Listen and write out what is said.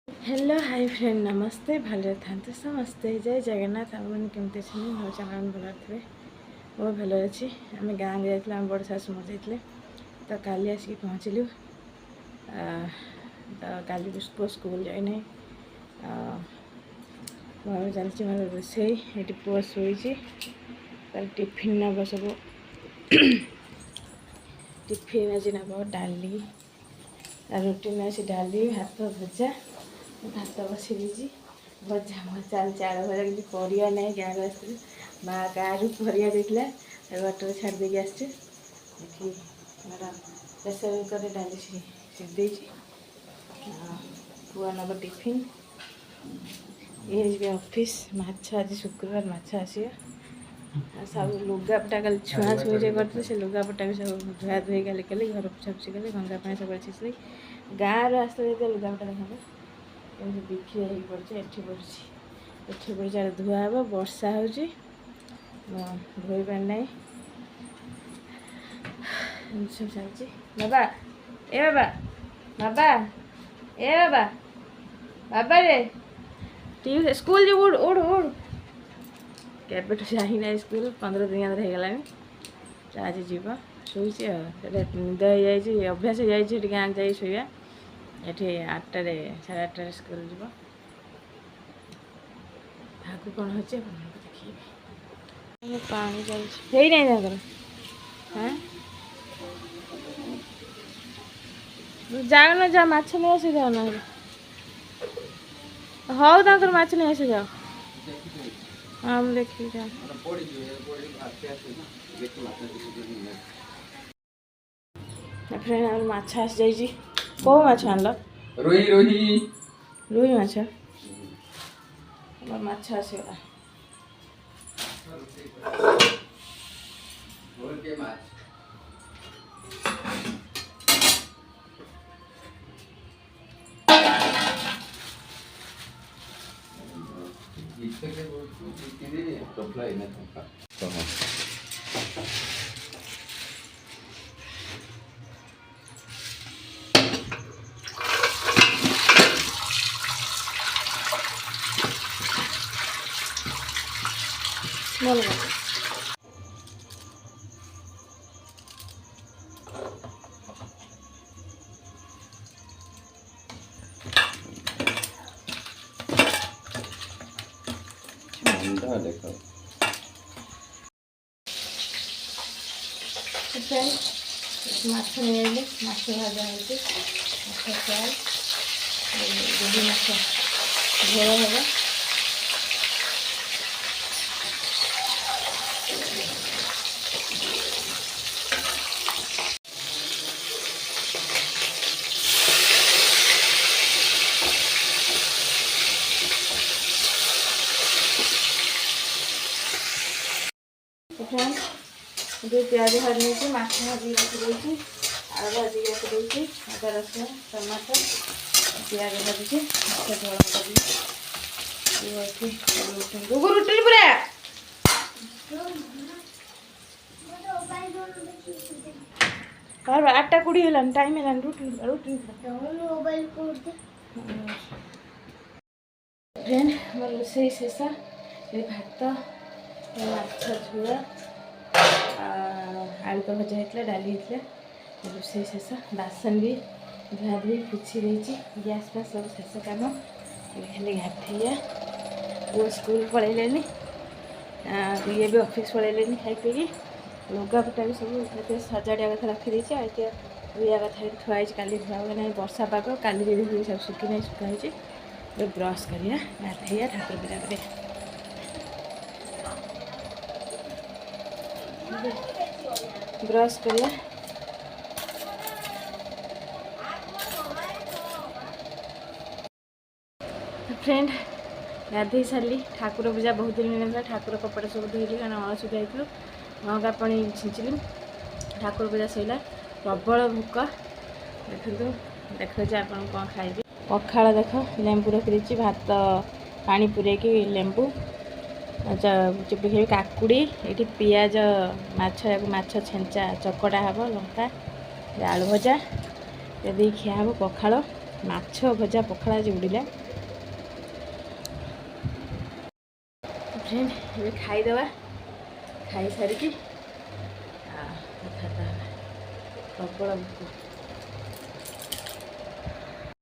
Hello hi friend नमस्ते भले था समस्ते जय जगन्नाथ आपन केमती अच्छे भल भल थे बहुत भल अच्छी आम गाँव जाइए आम बड़ शाशु मर जाते तो काली आसिक पहुँचलु तो काली पुष्प स्कूल जाए चलती मोर रोसे ये पुआ शोची तार टिफिन नब सब टिफिन आज नब डाली रुटीन अच्छी डाली भात भजा भात बसई दी भजा चलती आड़ भजा कि परिया ना गाँव आस माँ गाँव परिया देता बाटर छाड़ देकी आसचे मोर प्रेसर कुकर डाली सीधी पुआ नब टिफिन ये जी ऑफिस माछ आज शुक्रवार माछ आसियो सब लुगापटा कल छुआ छुई करते से लुगापटा भी सब धुआ धुई कल कली घर पोछापुछी कले गंगा पानी सब छीचली गाँव आसते लुगापटा देखा बिखरी हो पड़े एठी पड़ी धुआ हे वर्षा हो धोई पार ना सब चलती बाबा ए बाबा बाबा ए बाबा बाबा रे टी स्कूल जो उड़ उड़ उड़ केबे जाना स्कूल 15 दिन हो गला आज जीव शोची निद हो जाए अभ्यास हो जाए गाँव जा शोया ये 8टार 8:30 स्कूल जीव आगे कौन हो देखिए पानी चलती ना हाँ जाओ ना जा माछ नहीं आस जाओ ना हौ तर माछ नहीं आस जाओ हाँ मुझे देखी जा फ्रेंड माछ आस जाइए कौ माछ आनल रोही रोही रुई माछ माछ आसगला बोलो देखो माछ नहीं आइले माछ भजा होती माछ फ्राए दही माछ झोल हम जो प्याज भाजी माछ भाजी रखी आलू भाजी रखी अदा रसुण टमाटर प्याज भाजी माछ झोल कर रुटी पूरा बार 8:20 है टाइम है रुटी रुटी फ्रेंड मोर रोसे शेष ये भात माछ झोल आलू तो भजा होता डाली होता रोसे शेष बासन भी धुआ धुई पुछी रही गैस फैस सब शेष कम खाली गाधैया वो स्कूल पलैले ये भी ऑफिस पलैले खाई पी लुगापटा भी सब सजाड़ा कथा रखी धोया कथा थुआई काली धुआ ना वर्षा पाग काली भी सब सुखी नहीं सुखाई ब्रश करिया गाधैया ठाकुर पूजा करिया ब्रश करिया फ्रेंड गाधे सारी ठाकुर पूजा बहुत दिन मिलता ठाकुर कपड़ा सब धोली कारण अलसुख जाइलु गंगा पानी छिंचली ठाकुर पूजा सैला प्रबल भोक देखो देखा आपन कौन खाइबे पखाड़ देख लेंबू रखी भात पानी पूरेकी लेंबू चुपी खाई काकुड़ी ये पियाज माछ छेंचा चकटा हे लंका आलू भजा ये खिया हे पखाड़ ମାଛ ଭଜା ପଖାଳ ଆଜି ଉଡ଼ିଲା। ଫ୍ରେଣ୍ଡ ଏବେ ଖାଇଦେବା, ଖାଇସାରିକି କଥାବାର୍ତ୍ତା ହେବା। ପ୍ରବଳ ଭୋକ।